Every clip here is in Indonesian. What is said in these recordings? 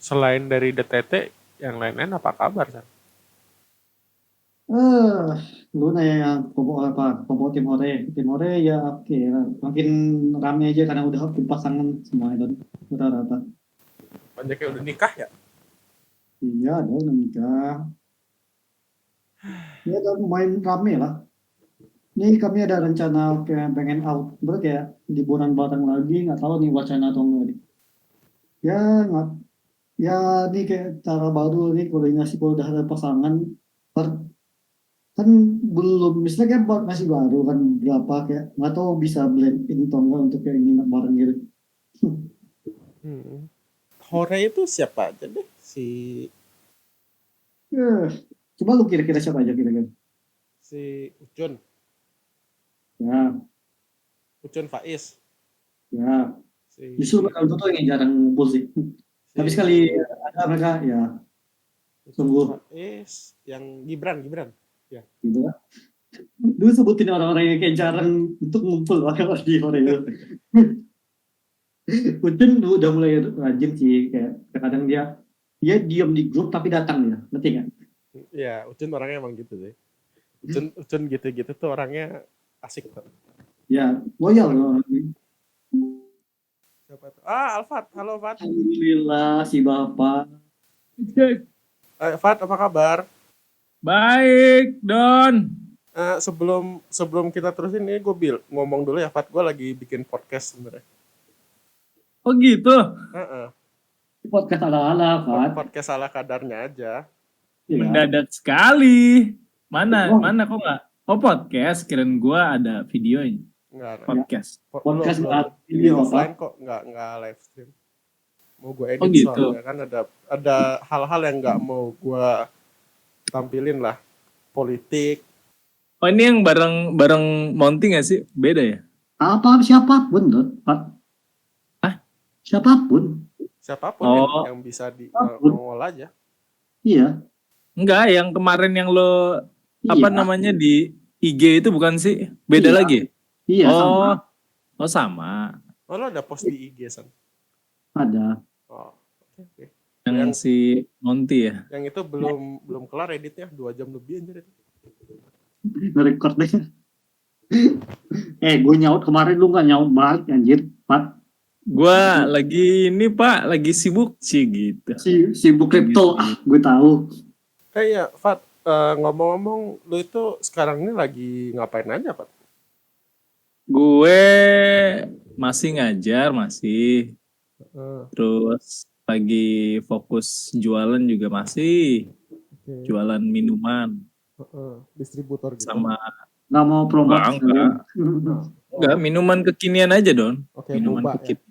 Selain dari DTT, yang lain-lain apa kabar, San? Eh, Lu nanya yang kelompok apa? Kelompok Timore ya oke lah. Makin rame aja karena udah berpasangan semua itu rata-rata. Banyak yang udah nikah ya? Iya, ada udah nikah. Ya udah lumayan rame lah. Nih kami ada rencana kayak pengen out, berarti kayak liburan bareng lagi, nggak tahu nih wacana atau enggak nih. Ya nggak, ya nih kayak cara baru nih koordinasi kalau udah ada pasangan. Ntar kan belum, misalnya kan masih baru kan berapa kayak nggak tahu bisa blend in atau enggak untuk kayak nginep bareng gitu. Hmm. Hore itu siapa aja deh? Eh, Coba lu kira-kira siapa aja kira-kira? Si Ucun, Ya, Ucun Faiz, ya. Justru si kalau itu tuh yang jarang ngumpul sih. Tapi sekali si ada mereka ya Ucun sungguh Faiz, yang Gibran, ya. gitu lah. Dulu sebutin orang-orang yang kayak jarang untuk ngumpul lah kalau di Korea itu. Ucun dulu udah mulai rajin sih kayak kadang dia dia diam di grup tapi datang ya, ngerti kan? Ya, Ucun orangnya emang gitu sih. Ucun gitu-gitu tuh orangnya asik tuh. Ya, loyal loh. Siapa tuh? Ah, Alfat. Halo, Fat. Alhamdulillah si bapak. Fat, apa kabar? Baik, Don. Sebelum sebelum kita terusin ini gue ngomong dulu ya, Fat. Gue lagi bikin podcast sebenarnya. Oh gitu. Heeh. Podcast ala-ala, Fat. Podcast ala kadarnya aja. Iya kan? Mendadak sekali. Mana Oh, mana kok nggak? Oh podcast. Kirain gua ada videonya. Enggak, ya. Podcast. belum Podcast belum. saat Ini ini bapak. offline kok, nggak live stream. Mau gue Oh edit gitu. soalnya kan ada hal-hal yang nggak mau gue tampilin lah. Politik. Oh ini yang bareng bareng Monty nggak sih? Beda ya? Apa siapapun tuh, Fat. Hah? Siapapun. Siapapun Oh yang bisa di Siapapun. nongol aja. Iya, enggak. Yang kemarin yang lo apa iya, namanya di IG itu bukan sih? Beda iya, lagi? iya sama. Oh oh sama. Oh, lo ada post di IG, San? Ada. Oh, oke. Yang Yang si Monty ya. yang itu belum kelar editnya, 2 jam lebih anjir itu. Nge-record deh. Gue nyaut kemarin lu nggak nyaut balik anjir, Fat. Gua lagi ini Pak, lagi sibuk sih gitu. Sibuk kripto, gue tahu. Iya, Fat, ngomong-ngomong, lu itu sekarang ini lagi ngapain aja, Fat? Gue masih ngajar, masih. Eh, Terus lagi fokus jualan juga masih. Oke. Jualan minuman. Distributor gitu. Sama, Nggak mau promote. enggak, minuman kekinian aja, Don. Oke, Minuman boba ya. kekinian.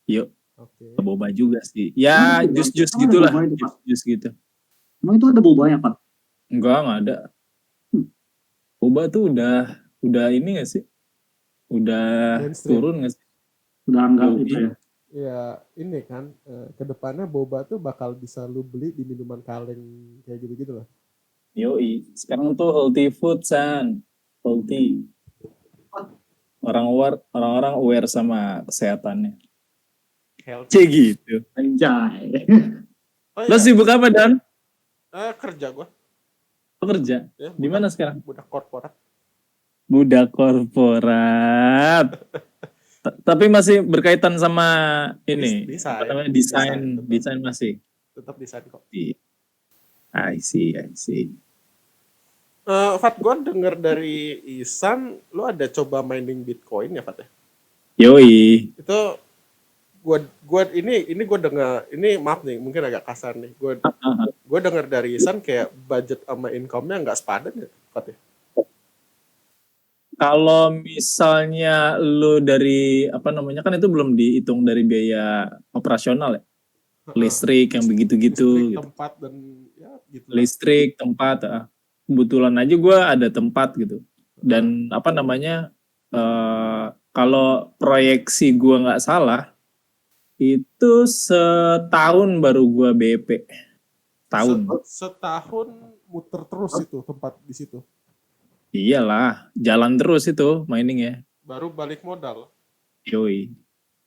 Yuk, Oke. boba juga sih. Ya, jus-jus gitulah. Jus gitu. Emang itu ada bobanya, Pak? Enggak ada. Boba tuh udah ini gak sih? Udah Mainstream. turun gak sih? Udah enggak gitu ya. Ya, ini kan, kedepannya boba tuh bakal bisa lu beli di minuman kaleng kayak gitu-gitu lah. Yoi, sekarang tuh healthy food, San. Healthy. Orang-orang aware sama kesehatannya. Healthy. Cek gitu. Anjay. Oh Lo iya, sibuk apa, Dan? kerja gua. Lo kerja? Ya, Di mana sekarang? budak korporat. Budak korporat. Tapi masih berkaitan sama ini. Desain. Apa namanya? Desain, Desain masih. Tetap desain kok. I see. Fat, gue denger dari Isan, lu ada coba mining Bitcoin ya, Fat ya? Yoi. Itu ini gue dengar, ini maaf nih, mungkin agak kasar nih. Gue denger dari Isan kayak budget sama income-nya nggak sepadan ya, Fat ya? Kalau misalnya lu dari apa namanya, kan itu belum dihitung dari biaya operasional ya. Listrik yang begitu-gitu. Listrik, tempat dan ya gitu. Listrik, tempat. Kebetulan aja gue ada tempat gitu. Dan apa namanya, kalau proyeksi gue nggak salah, itu setahun baru gue BP. Setahun muter terus itu tempat di situ. Iyalah, jalan terus itu mining ya. Baru balik modal. Yoi.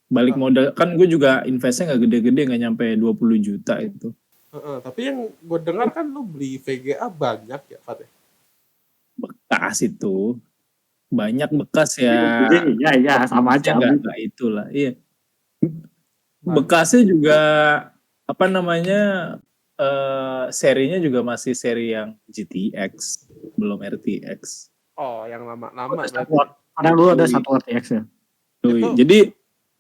Balik modal kan gue juga investnya nggak gede-gede, nggak nyampe 20 juta itu. Tapi yang gue dengar kan lu beli VGA banyak ya, Fat ya? Bekas itu banyak bekas ya. Iya, sama aja. Nggak itulah, iya. Bekasnya juga apa namanya serinya juga masih seri yang GTX, belum RTX. Oh, yang lama-lama berarti. Karena lu ada satu RTX ya. Jadi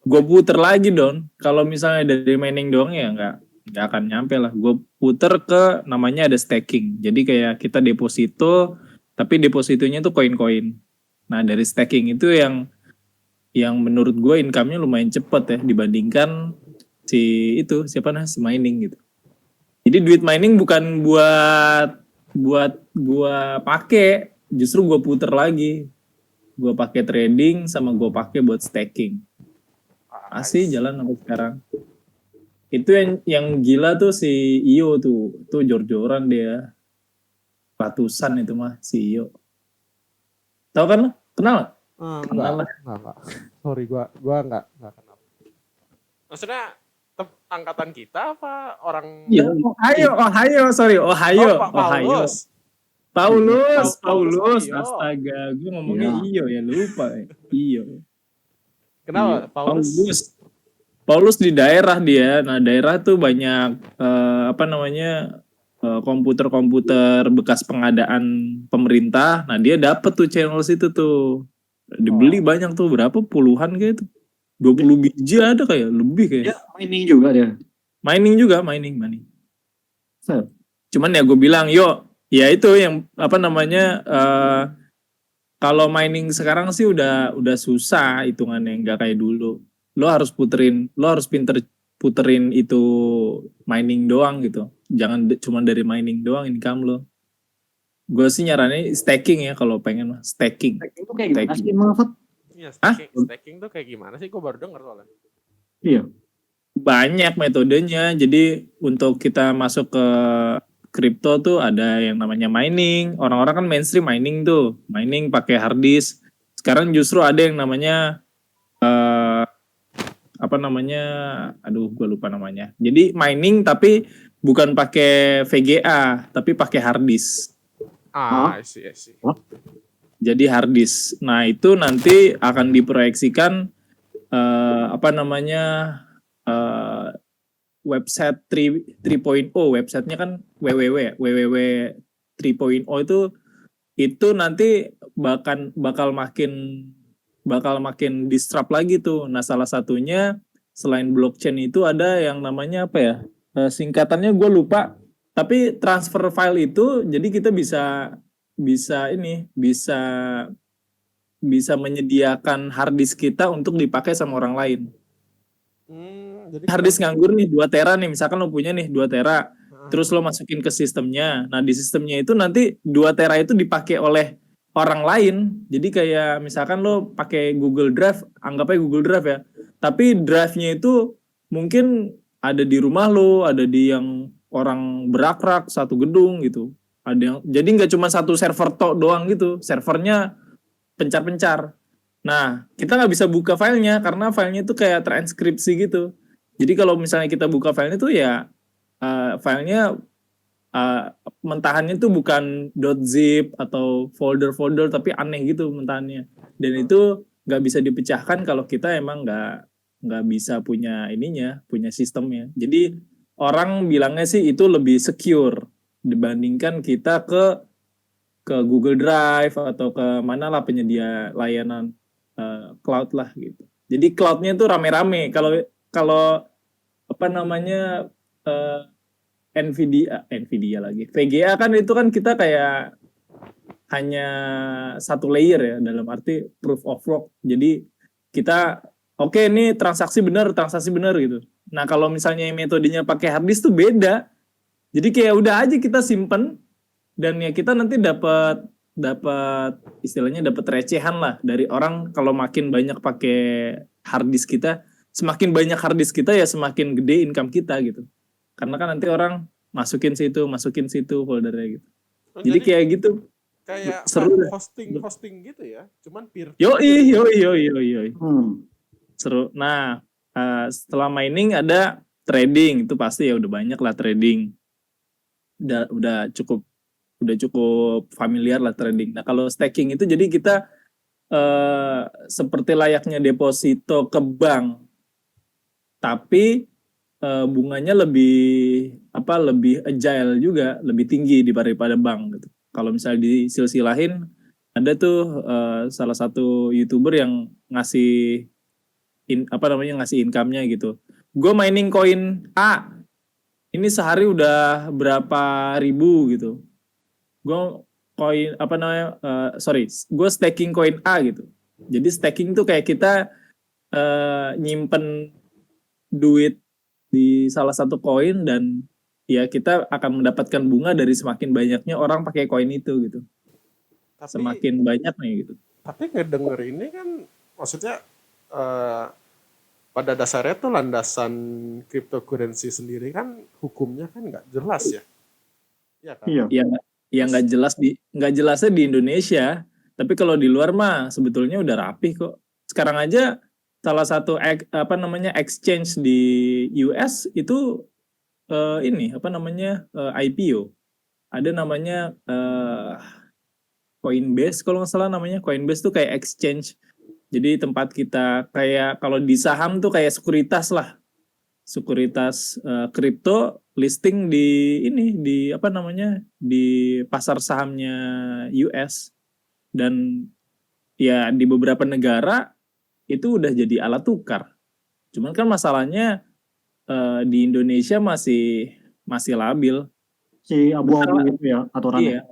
gue puter lagi Don. Kalau misalnya dari mining doang ya nggak akan nyampe lah. Gue puter ke namanya ada staking. Jadi kayak kita deposito, tapi depositonya tuh koin-koin. Nah dari staking itu yang menurut gue income-nya lumayan cepet ya dibandingkan si mining gitu. Jadi duit mining bukan buat gue pakai, justru gue puter lagi. Gue pakai trading sama gue pakai buat staking. Masih jalan sampai sekarang. Itu yang gila tuh si Iyo tuh jor-joran dia. Ratusan itu mah si Iyo. Tahu kan lo? Kenal? Enggak. Sorry, gua enggak kenal. Maksudnya angkatan kita apa orang? Iya. Ohio. Paulus. Astaga, gue ngomongnya Iyo ya, lupa. Iyo. Kenapa Paulus di daerah dia. Nah, daerah tuh banyak komputer-komputer bekas pengadaan pemerintah. Nah, dia dapet tuh channel situ tuh. Dibeli banyak tuh, berapa puluhan kayak itu. 20 biji ada kayak, lebih kayak. Ya, mining juga dia. Mining. So, cuman ya gue bilang, ya itu yang kalau mining sekarang sih udah susah hitungannya, nggak kayak dulu. Lo harus pinter puterin itu mining doang gitu. Jangan cuma dari mining doang income lo. Gue sih nyaranin staking ya kalau pengen mah. Staking. Staking itu kayak gimana sih, Malfat? Iya, staking tuh kayak gimana sih? Gue baru denger soalnya. Iya. Banyak metodenya. Jadi untuk kita masuk ke kripto tuh ada yang namanya mining. Orang-orang kan mainstream mining tuh. Mining pakai hard disk. Sekarang justru ada yang namanya gue lupa namanya. Jadi mining tapi bukan pakai VGA, tapi pakai hard disk. I see. Jadi hard disk. Nah, itu nanti akan diproyeksikan website 3.0. Websitenya kan www 3.0 itu nanti bakal makin disrupt lagi tuh. Nah, salah satunya selain blockchain itu ada yang namanya apa ya? Singkatannya gue lupa. Tapi transfer file itu jadi kita bisa menyediakan hard disk kita untuk dipakai sama orang lain. Jadi hard disk nganggur nih 2 tera nih, misalkan lo punya nih 2 tera. Terus lo masukin ke sistemnya. Nah, di sistemnya itu nanti 2 tera itu dipakai oleh orang lain. Jadi kayak misalkan lo pakai Google Drive, anggapnya Google Drive ya. Tapi drive-nya itu mungkin ada di rumah lo, ada di yang orang berakrak satu gedung gitu. Ada yang, jadi nggak cuma satu server tok doang gitu, servernya pencar-pencar. Nah, kita nggak bisa buka filenya karena filenya itu kayak transkripsi gitu. Jadi kalau misalnya kita buka filenya tuh ya filenya mentahannya tuh bukan .zip atau folder-folder tapi aneh gitu mentahannya. Dan itu nggak bisa dipecahkan kalau kita emang nggak bisa punya sistemnya. Jadi orang bilangnya sih itu lebih secure dibandingkan kita ke Google Drive atau ke mana lah penyedia layanan cloud lah gitu. Jadi cloudnya tuh rame-rame. Kalau Nvidia lagi. VGA kan itu kan kita kayak hanya satu layer ya, dalam arti proof of work. Jadi kita ini transaksi benar gitu. Nah, kalau misalnya metodenya pakai hard disk tuh beda. Jadi kayak udah aja kita simpen dan ya kita nanti dapat istilahnya dapat recehan lah dari orang kalau makin banyak pakai hard disk kita. Semakin banyak hard disk kita ya semakin gede income kita gitu. Karena kan nanti orang masukin situ foldernya gitu. Jadi kayak gitu. Kayak seru hosting gitu ya. Cuman peer. Yoi. Seru. Nah, setelah mining ada trading, itu pasti ya udah banyak lah trading. Udah cukup familiar lah trading. Nah, kalau staking itu jadi kita seperti layaknya deposito ke bank, tapi bunganya lebih agile juga, lebih tinggi daripada bank gitu. Kalau misalnya disilsilahin, ada tuh salah satu YouTuber yang ngasih ngasih income-nya gitu. Gue mining koin A, ini sehari udah berapa ribu gitu. Gue gue staking koin A gitu. Jadi staking tuh kayak kita nyimpen duit di salah satu koin, dan ya kita akan mendapatkan bunga dari semakin banyaknya orang pakai koin itu gitu. Tapi Semakin banyak nih gitu. tapi ngedenger ini kan maksudnya pada dasarnya tuh landasan cryptocurrency sendiri kan hukumnya kan nggak jelas ya. Iya kan? Iya. Ya nggak jelasnya di Indonesia, tapi kalau di luar mah sebetulnya udah rapih kok. Sekarang aja salah satu exchange di US itu IPO. Ada namanya Coinbase kalau nggak salah namanya. Coinbase tuh kayak exchange. Jadi tempat kita kayak kalau di saham tuh kayak sekuritas lah. Sekuritas kripto listing di pasar sahamnya US, dan ya di beberapa negara itu udah jadi alat tukar. Cuman kan masalahnya di Indonesia masih labil. Si abu-abu itu ya aturannya.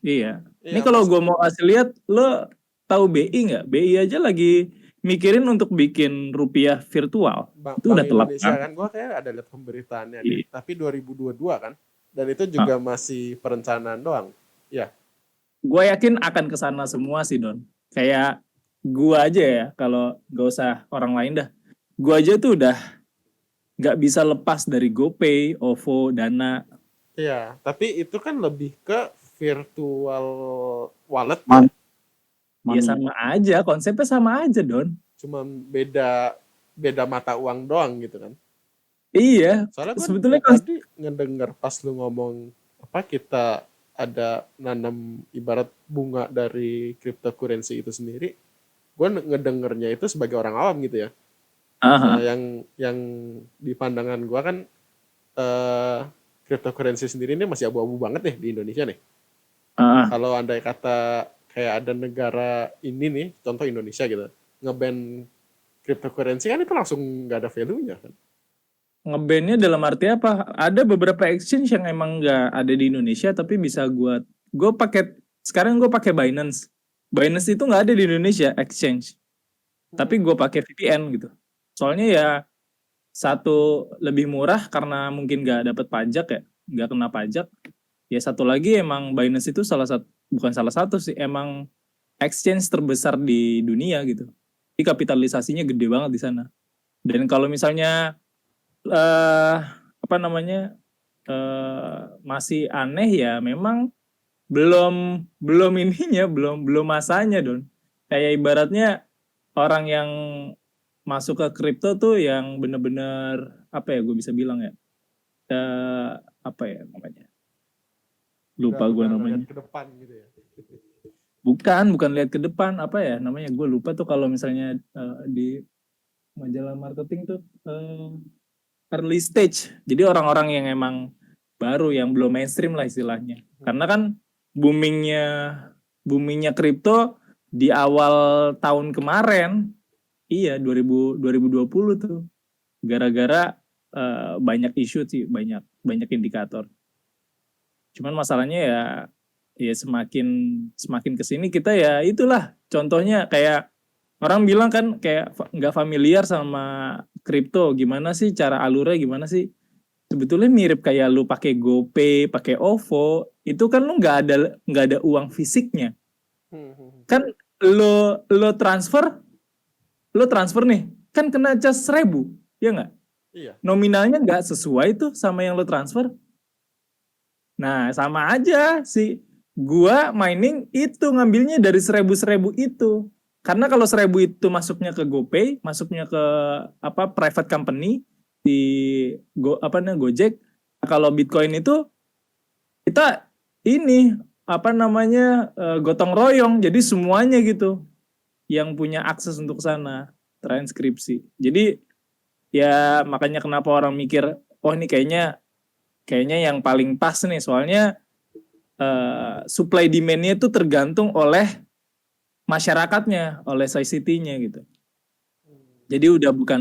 Iya. Iya, Ini kalau gue mau kasih lihat, lo tahu BI nggak? BI aja lagi mikirin untuk bikin rupiah virtual. Itu Bank udah telat Indonesia kan? kan gue kayak ada lihat pemberitaannya Iya. deh. Tapi 2022 kan. Dan itu juga masih perencanaan doang. Ya. Gue yakin akan kesana semua sih, Don. Kayak gue aja ya, kalau gak usah orang lain dah. Gue aja tuh udah gak bisa lepas dari GoPay, OVO, Dana. Iya, tapi itu kan lebih ke virtual wallet. Ya sama aja, konsepnya sama aja, Don. Cuma beda mata uang doang gitu kan. Iya. Soalnya gue sebetulnya tadi ngedenger pas lu ngomong kita ada nanam ibarat bunga dari cryptocurrency itu sendiri, gue ngedengernya itu sebagai orang awam gitu ya. Nah, yang di pandangan gue kan cryptocurrency sendiri ini masih abu-abu banget nih di Indonesia nih. Kalau andai kata kayak ada negara ini nih, contoh Indonesia gitu, nge-ban cryptocurrency kan itu langsung nggak ada value-nya kan. Nge-ban-nya dalam arti apa? Ada beberapa exchange yang emang nggak ada di Indonesia, tapi bisa gue sekarang gue pakai Binance. Binance itu nggak ada di Indonesia exchange, tapi gue pakai VPN gitu. Soalnya ya satu lebih murah karena mungkin nggak dapat pajak ya, nggak kena pajak. Ya satu lagi emang Binance itu bukan salah satu sih, emang exchange terbesar di dunia gitu. Jadi kapitalisasinya gede banget di sana. Dan kalau misalnya masih aneh ya, memang belum masanya, Don. Kayak ibaratnya orang yang masuk ke kripto tuh yang bener-bener gue bisa bilang ya, lupa gue namanya. Ke depan gitu ya. Bukan lihat ke depan, gue lupa tuh kalau misalnya di majalah marketing tuh early stage. Jadi orang-orang yang emang baru, yang belum mainstream lah istilahnya. Karena kan boomingnya kripto di awal tahun kemarin. Iya, 2020 tuh. Gara-gara banyak isu sih, banyak indikator. Cuman masalahnya ya semakin kesini kita ya itulah contohnya, kayak orang bilang kan kayak nggak familiar sama kripto, gimana sih cara alurnya, gimana sih? Sebetulnya mirip kayak lu pakai GoPay, pakai OVO, itu kan lu nggak ada uang fisiknya. Kan lo transfer nih, kan kena cas 1.000, ya nggak? Iya. Nominalnya nggak sesuai tuh sama yang lo transfer. Nah, sama aja sih. Gua mining itu ngambilnya dari 1.000 itu. karena kalau 1.000 itu masuknya ke GoPay, masuknya ke private company di Gojek. Kalau Bitcoin itu kita ini gotong royong, jadi semuanya gitu yang punya akses untuk sana transkripsi. Jadi ya makanya kenapa orang mikir, oh ini kayaknya yang paling pas nih, soalnya supply demand-nya itu tergantung oleh masyarakatnya, oleh society-nya gitu. Jadi udah bukan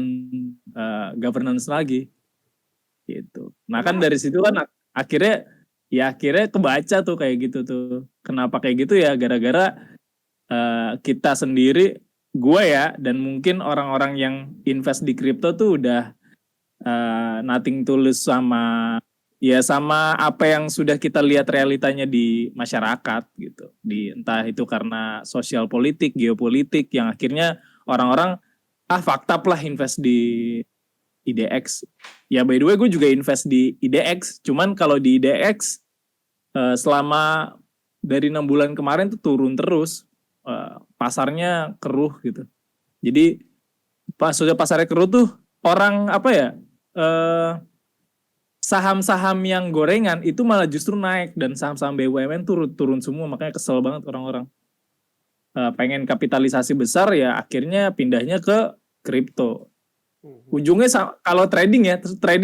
governance lagi gitu. Nah kan dari situ kan akhirnya kebaca tuh kayak gitu tuh. Kenapa kayak gitu ya? Gara-gara kita sendiri, gue ya, dan mungkin orang-orang yang invest di kripto tuh udah nothing tulus sama apa yang sudah kita lihat realitanya di masyarakat gitu. Entah itu karena sosial politik, geopolitik yang akhirnya orang-orang fakta lah invest di IDX. Ya by the way gue juga invest di IDX. Cuman kalau di IDX selama dari 6 bulan kemarin tuh turun terus. Pasarnya keruh gitu. Jadi pas sudah pasarnya keruh tuh orang saham-saham yang gorengan itu malah justru naik dan saham-saham BUMN turun semua, makanya kesel banget orang-orang. Pengen kapitalisasi besar ya akhirnya pindahnya ke kripto. Ujungnya kalau trading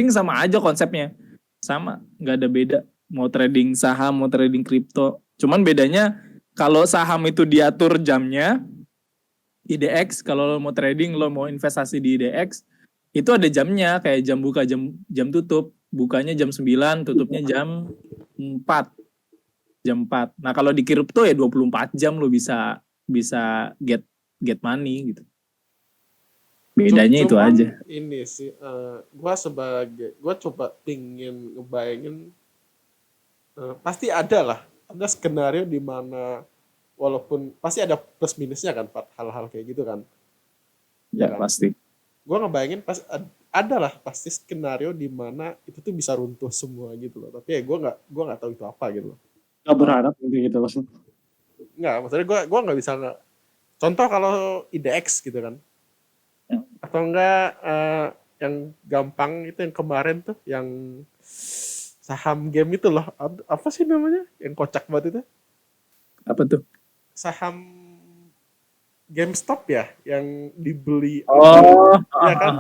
sama aja konsepnya. Sama, nggak ada beda. Mau trading saham, mau trading kripto. Cuman bedanya kalau saham itu diatur jamnya, IDX, kalau lo mau trading, lo mau investasi di IDX, itu ada jamnya, kayak jam buka, jam tutup. Bukanya jam 9, tutupnya jam 4. Jam 4. Nah kalau di kripto ya 24 jam lo bisa get money gitu. Bedanya itu aja. Ini sih, gue coba pingin ngebayangin, pasti ada skenario di mana walaupun pasti ada plus minusnya kan, hal-hal kayak gitu kan. Ya kan? Pasti. Gue ngebayangin pasti skenario di mana itu tuh bisa runtuh semua gitu loh. Tapi ya gue nggak tahu itu apa gitu loh. Gak berharap gitu loh. Nggak, maksudnya gue nggak bisa contoh kalau IDX gitu kan. Atau enggak yang gampang itu yang kemarin tuh yang saham game itu loh, apa sih namanya yang kocak banget itu? Apa tuh? Saham GameStop ya yang dibeli ya kan.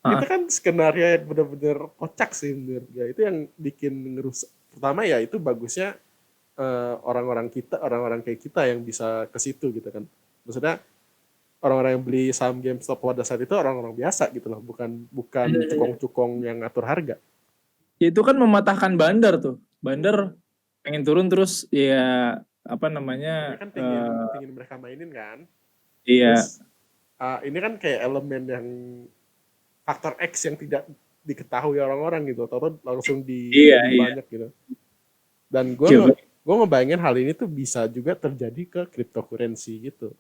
Itu kan skenario yang benar-benar kocak sih menurut gue. Itu yang bikin ngerusak. Pertama ya itu bagusnya orang-orang kayak kita yang bisa ke situ gitu kan. Maksudnya orang-orang yang beli saham GameStop pada saat itu orang-orang biasa gitu loh, bukan cukong-cukong yang ngatur harga. Ya itu kan mematahkan bandar tuh. Bandar pengen turun terus ya Ini kan pengen mereka mainin kan. Iya. Terus ini kan kayak elemen yang faktor X yang tidak diketahui orang-orang gitu, atau langsung banyak gitu. Dan gue ngebayangin hal ini tuh bisa juga terjadi ke cryptocurrency gitu.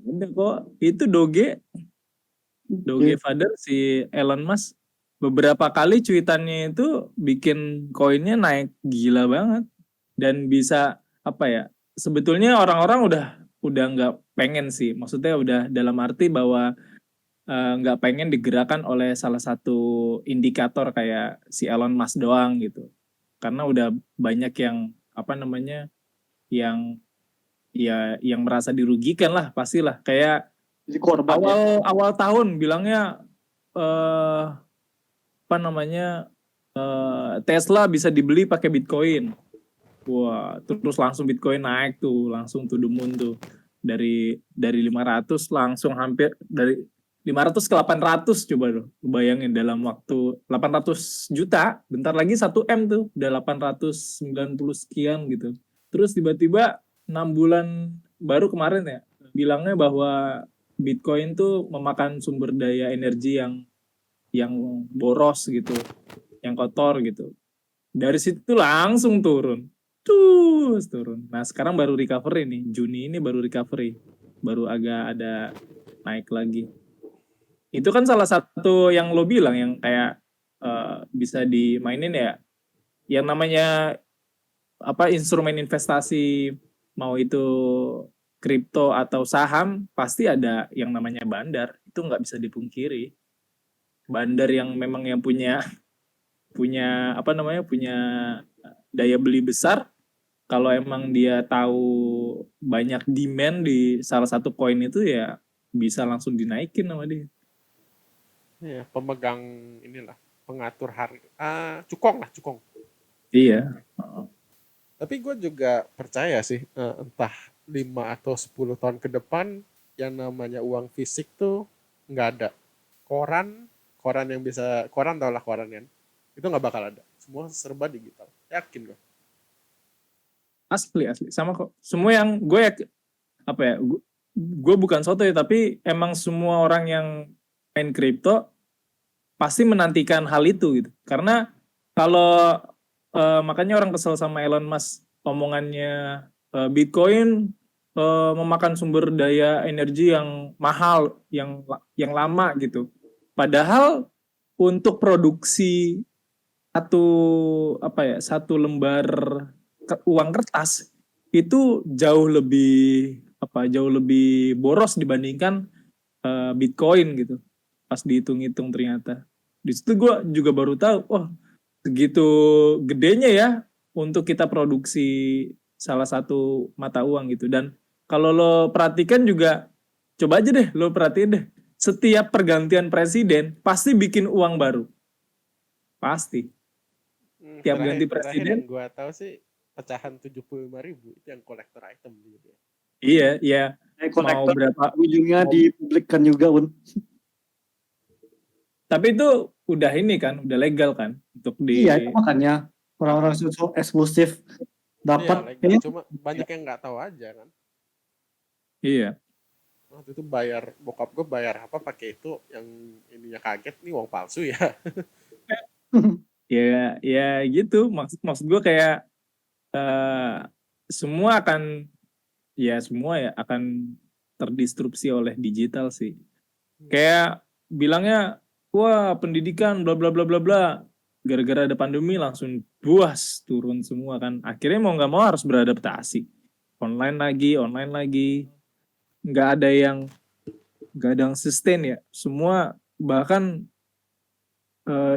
Udah kok. Itu Doge father si Elon Musk beberapa kali cuitannya itu bikin koinnya naik gila banget dan bisa sebetulnya orang-orang udah nggak pengen sih, maksudnya udah dalam arti bahwa nggak pengen digerakkan oleh salah satu indikator kayak si Elon Musk doang gitu, karena udah banyak yang yang merasa dirugikan lah, pastilah kayak awal tahun bilangnya Tesla bisa dibeli pakai Bitcoin. Wah, terus langsung Bitcoin naik tuh, langsung to the moon tuh. Dari 500 langsung hampir dari 500 ke 800, coba dong. Bayangin dalam waktu 800 juta, bentar lagi 1M tuh, udah 890 sekian gitu. Terus tiba-tiba 6 bulan baru kemarin ya, bilangnya bahwa Bitcoin tuh memakan sumber daya energi yang boros gitu, yang kotor gitu. Dari situ langsung turun. Turun. Nah sekarang baru recovery nih, Juni ini baru recovery, baru agak ada naik lagi. Itu kan salah satu yang lo bilang yang kayak bisa dimainin ya, yang namanya instrumen investasi, mau itu kripto atau saham pasti ada yang namanya bandar. Itu nggak bisa dipungkiri. Bandar yang memang yang punya punya apa namanya punya daya beli besar. Kalau emang dia tahu banyak demand di salah satu koin itu ya bisa langsung dinaikin sama dia. Ya, pemegang inilah, pengatur harga. Cukong lah, cukong. Iya. Tapi gue juga percaya sih, entah 5 atau 10 tahun ke depan, yang namanya uang fisik tuh nggak ada. Koran yang bisa, koran tau lah koran kan, itu nggak bakal ada. Semua serba digital. Yakin gue. Asli sama kok. Semua yang gue apa ya? Gue bukan soto ya, tapi emang semua orang yang main kripto pasti menantikan hal itu gitu. Karena kalau makanya orang kesel sama Elon Musk omongannya Bitcoin memakan sumber daya energi yang mahal, yang lama gitu. Padahal untuk produksi satu lembar uang kertas itu jauh lebih boros dibandingkan Bitcoin gitu. Pas dihitung-hitung ternyata. Di situ gue juga baru tahu, oh segitu gedenya ya untuk kita produksi salah satu mata uang gitu. Dan kalau lo perhatikan juga, coba aja deh lo perhatiin deh, setiap pergantian presiden pasti bikin uang baru. Pasti. Tiap ganti Terakhir presiden. yang gue tahu sih pecahan 75.000 itu yang collector item gitu ya. Iya, iya. Mau Kolektor berapa? ujungnya mau- dipublikkan juga, Un. Tapi itu udah ini kan, udah legal kan untuk Iya, itu makanya orang-orang susu eksklusif Iya, dapat legal. ini. Cuma banyak yang nggak tahu aja kan. Iya. Waktu itu bayar, bokap gue bayar apa pakai itu, yang ininya kaget, nih uang palsu ya. Ya gitu. Maksud gue kayak eh, semua ya akan terdistrupsi oleh digital sih. Kayak bilangnya, wah pendidikan bla bla bla bla bla. Gara-gara ada pandemi langsung buas turun semua kan. Akhirnya mau nggak mau harus beradaptasi. Online lagi. Nggak ada yang sustain ya. Semua bahkan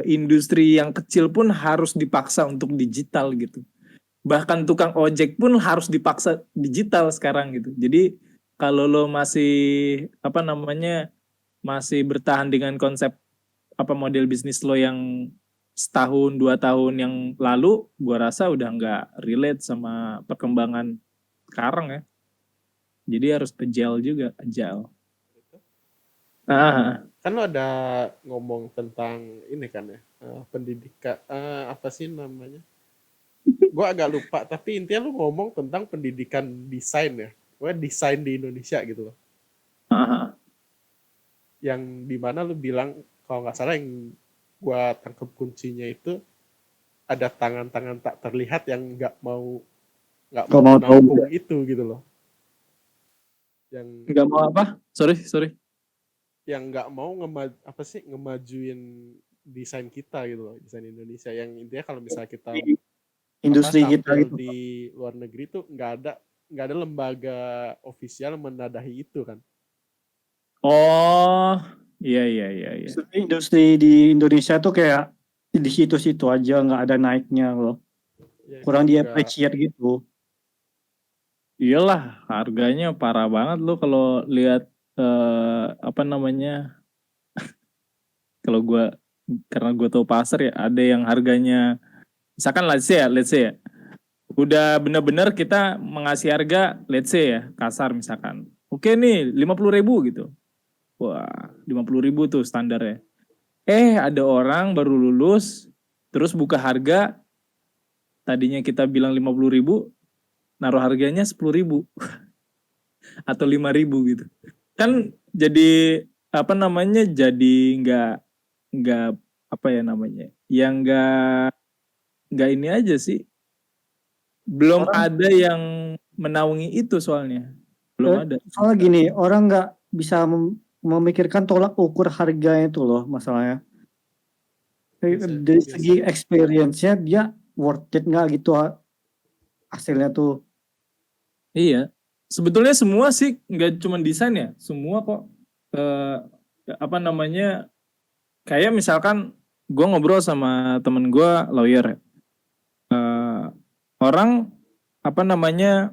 industri yang kecil pun harus dipaksa untuk digital gitu. Bahkan tukang ojek pun harus dipaksa digital sekarang gitu. Jadi kalau lo masih bertahan dengan konsep model bisnis lo yang setahun 2 tahun yang lalu, gua rasa udah nggak relate sama perkembangan sekarang ya. Jadi harus agile juga, agile. Kan lo ada ngomong tentang ini kan ya, pendidikan, apa sih namanya? Gue agak lupa, tapi intinya lo ngomong tentang pendidikan desain ya. Gue desain di Indonesia gitu loh. Yang dimana lo bilang, kalau nggak salah yang gue tangkap kuncinya itu, ada tangan-tangan tak terlihat yang nggak mau menampung itu gitu loh. Yang nggak mau apa? Sorry. yang nggak mau ngemajuin desain kita gitu loh, desain Indonesia, yang intinya kalau misalnya kita Industri kita tampil itu. di luar negeri tuh nggak ada lembaga ofisial menadahi itu kan. Oh, iya. Industri di Indonesia tuh kayak di situ-situ aja, nggak ada naiknya loh. Ya, Kurang itu dia juga appreciate gitu. Iyalah, harganya parah banget lo kalau lihat kalau karena gue tahu pasar ya, ada yang harganya misalkan let's say ya, udah bener-bener kita mengasih harga let's say ya, kasar misalkan. Oke nih, 50.000 gitu. Wah, 50.000 tuh standarnya. Ada orang baru lulus, terus buka harga, tadinya kita bilang 50.000, naruh harganya 10.000 atau 5.000 gitu. Kan jadi jadi nggak yang nggak ini aja sih, belum ada yang menaungi itu soalnya belum ada. Soalnya gini, orang nggak bisa memikirkan tolak ukur harganya itu loh masalahnya. Dari segi experience-nya dia worth it nggak gitu hasilnya tuh. Iya, sebetulnya semua sih nggak cuma desain ya, semua kok eh, apa namanya kayak misalkan gue ngobrol sama temen gue lawyer, eh, orang apa namanya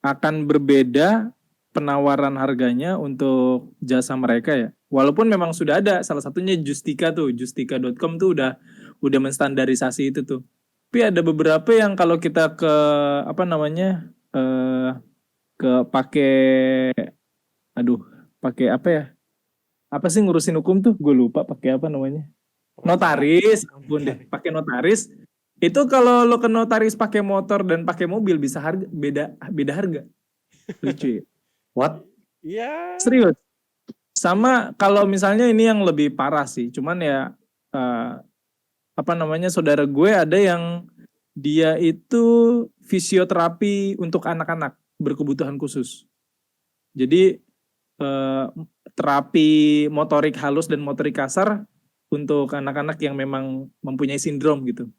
akan berbeda penawaran harganya untuk jasa mereka ya. Walaupun memang sudah ada salah satunya Justika tuh, justika.com tuh udah menstandarisasi itu tuh. Tapi ada beberapa yang kalau kita ke apa namanya ke pakai aduh pakai apa ya? Apa sih ngurusin hukum tuh? Gue lupa pakai apa namanya. Notaris, ampun deh, pakai notaris. Itu kalau lo ke notaris pakai motor dan pakai mobil bisa harga beda harga. Lucu ya. What? Iya. Serius. Sama kalau misalnya ini yang lebih parah sih. Cuman ya apa namanya saudara gue ada yang dia itu fisioterapi untuk anak-anak berkebutuhan khusus. Jadi terapi motorik halus dan motorik kasar untuk anak-anak yang memang mempunyai sindrom gitu.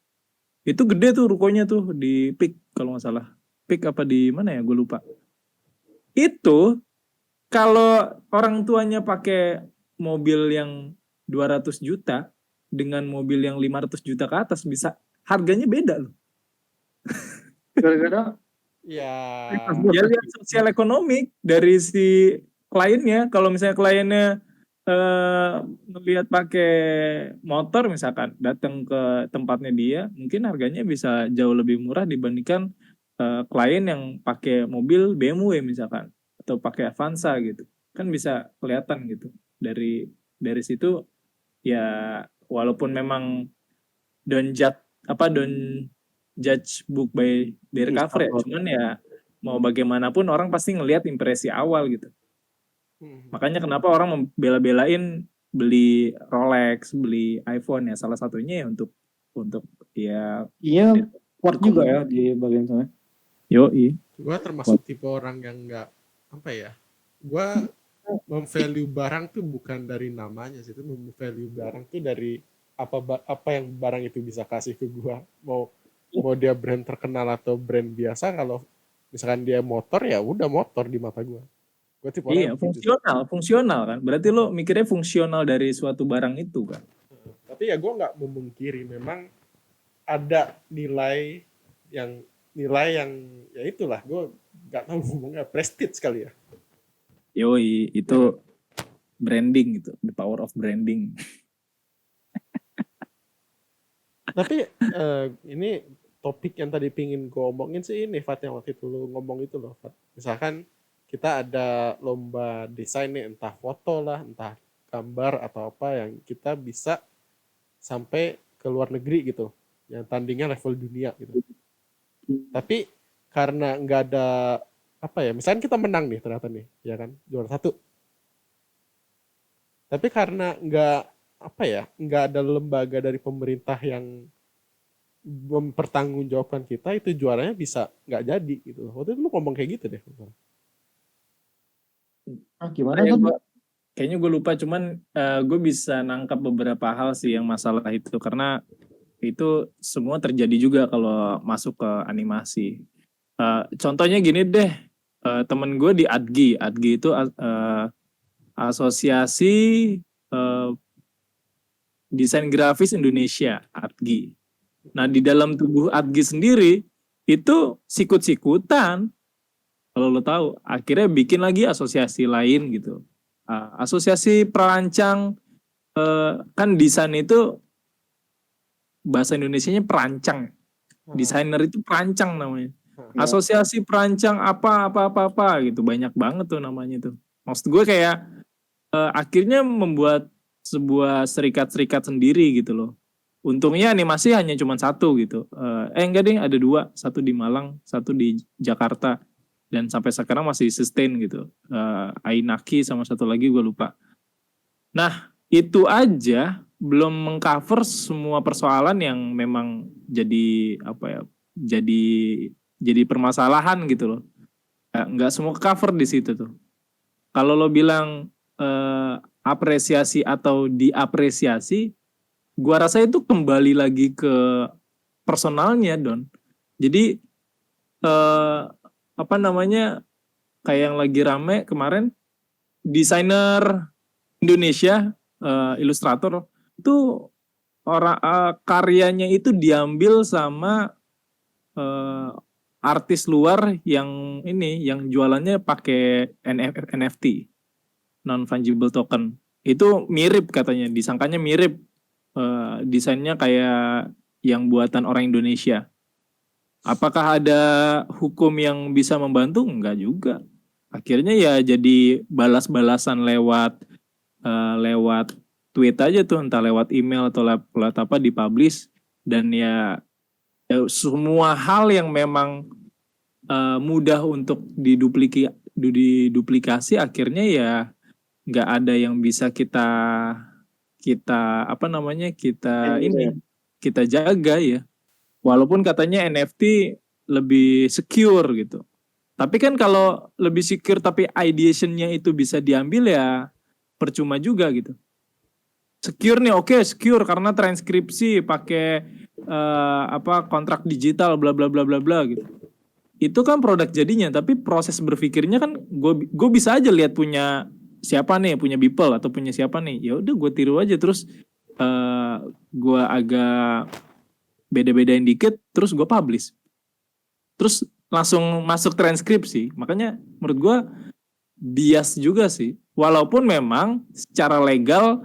Itu gede tuh rukonya tuh di PIK kalau nggak salah. PIK apa di mana ya? Gue lupa. Itu kalau orang tuanya pakai mobil yang 200 juta dengan mobil yang 500 juta ke atas bisa harganya beda loh. Gara-gara Ya. Ya lihat sosial ekonomi dari si kliennya. Kalau misalnya kliennya ngelihat pakai motor misalkan datang ke tempatnya dia, mungkin harganya bisa jauh lebih murah dibandingkan klien yang pakai mobil BMW misalkan atau pakai Avanza gitu. Kan bisa kelihatan gitu. Dari situ ya walaupun memang don't judge book by their cover ya, cuman ya mau bagaimanapun orang pasti ngelihat impresi awal gitu. Makanya kenapa orang membela-belain beli Rolex, beli iPhone ya salah satunya ya untuk ya Iya, kuat juga ya di bagian sana. yoi. Gue termasuk tipe orang yang nggak apa ya. Gue memvalue barang tuh bukan dari namanya sih, itu memvalue barang tuh dari apa yang barang itu bisa kasih ke gue. Mau dia brand terkenal atau brand biasa, kalau misalkan dia motor ya udah motor di mata gue. Gue tipe orang Iya, yang begitu. fungsional kan. Berarti lo mikirnya fungsional dari suatu barang itu kan. Tapi ya gue nggak memungkiri memang ada nilai yang ya itulah, gue nggak tahu ngomongnya prestige kali ya. Yoi, itu branding gitu, the power of branding. Tapi ini topik yang tadi pingin gue omongin sih ini, Fat, yang waktu itu lu ngomong itu loh, Fat. Misalkan kita ada lomba desain nih, entah foto lah, entah gambar atau apa yang kita bisa sampai ke luar negeri gitu, yang tandingnya level dunia gitu. Tapi karena nggak ada apa ya, misalkan kita menang nih ternyata nih, ya kan, juara 1. Tapi karena nggak ada lembaga dari pemerintah yang mempertanggungjawabkan kita, itu juaranya bisa nggak jadi gitu. Waktu itu lu ngomong kayak gitu deh. gimana tuh? Kayaknya gue lupa, cuman gue bisa nangkap beberapa hal sih yang masalah itu, karena itu semua terjadi juga kalau masuk ke animasi. Contohnya gini deh, temen gue di ADGI itu Asosiasi Desain Grafis Indonesia, ADGI. Nah di dalam tubuh ADGI sendiri itu sikut-sikutan, kalau lo tahu, akhirnya bikin lagi asosiasi lain gitu. Asosiasi perancang, kan desain itu bahasa Indonesianya perancang, desainer itu perancang namanya. Asosiasi perancang apa gitu, banyak banget tuh namanya tuh. Maksud gue kayak akhirnya membuat sebuah serikat-serikat sendiri gitu loh. Untungnya animasi hanya cuma satu gitu. Enggak deh, ada 2, satu di Malang, satu di Jakarta. Dan sampai sekarang masih sustain gitu. Ainaki sama satu lagi gue lupa. Nah itu aja belum mengcover semua persoalan yang memang jadi apa ya, jadi permasalahan gitu loh. Nggak semua cover di situ tuh. Kalau lo bilang apresiasi atau diapresiasi, gua rasa itu kembali lagi ke personalnya, Don. Jadi apa namanya, kayak yang lagi rame kemarin, desainer Indonesia, ilustrator itu karyanya itu diambil sama eh, artis luar yang jualannya pakai NFT, non fungible token. Itu mirip katanya, disangkanya mirip, desainnya kayak yang buatan orang Indonesia. Apakah ada hukum yang bisa membantu? Enggak juga. Akhirnya ya jadi balas-balasan lewat tweet aja tuh, entah lewat email atau lewat apa, dipublish. Dan ya semua hal yang memang mudah untuk diduplikasi akhirnya ya nggak ada yang bisa kita kita jaga ya. Walaupun katanya NFT lebih secure gitu. Tapi kan kalau lebih secure tapi ideation-nya itu bisa diambil ya percuma juga gitu. Secure nih, oke, secure karena transkripsi pakai kontrak digital bla bla bla bla bla gitu. Itu kan produk jadinya, tapi proses berpikirnya kan gue bisa aja lihat punya siapa nih, punya Beeple atau punya siapa nih. Ya udah gue tiru aja, terus gue agak beda-bedain dikit, terus gue publish. Terus langsung masuk transkripsi. Makanya menurut gue bias juga sih. Walaupun memang secara legal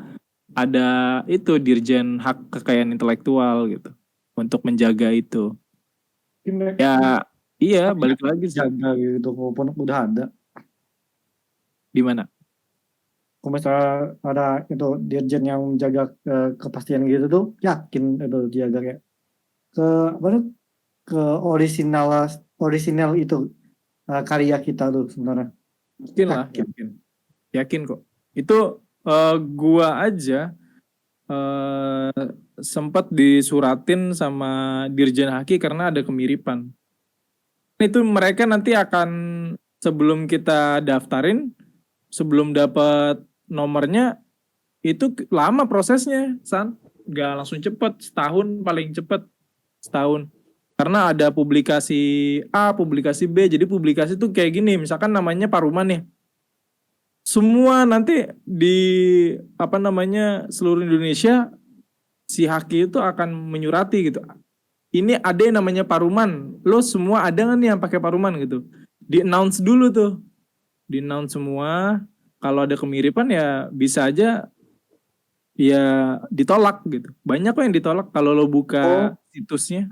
ada itu Dirjen Hak Kekayaan Intelektual gitu untuk menjaga itu. Ya iya, balik lagi sih. Jaga gitu, walaupun udah ada. Di mana? Kalau misalnya ada itu dirjen yang menjaga kepastian gitu tuh, yakin itu jaga kayak ke orisinal itu karya kita tuh sebenarnya. Yakin lah, yakin kok. Itu gua aja sempat disuratin sama Dirjen Haki karena ada kemiripan. Itu mereka nanti akan, sebelum kita daftarin, sebelum dapat nomornya, itu lama prosesnya, San. Gak langsung cepet, setahun paling cepet, setahun. Karena ada publikasi A, publikasi B. Jadi publikasi tuh kayak gini, misalkan namanya Paruman nih. Semua nanti di seluruh Indonesia si Haki itu akan menyurati gitu. Ini ada yang namanya Paruman. Lo semua ada nggak nih yang pakai Paruman gitu? Di-announce dulu tuh. Di-announce semua. Kalau ada kemiripan ya bisa aja ya ditolak gitu. Banyak kok yang ditolak kalau lo buka situsnya.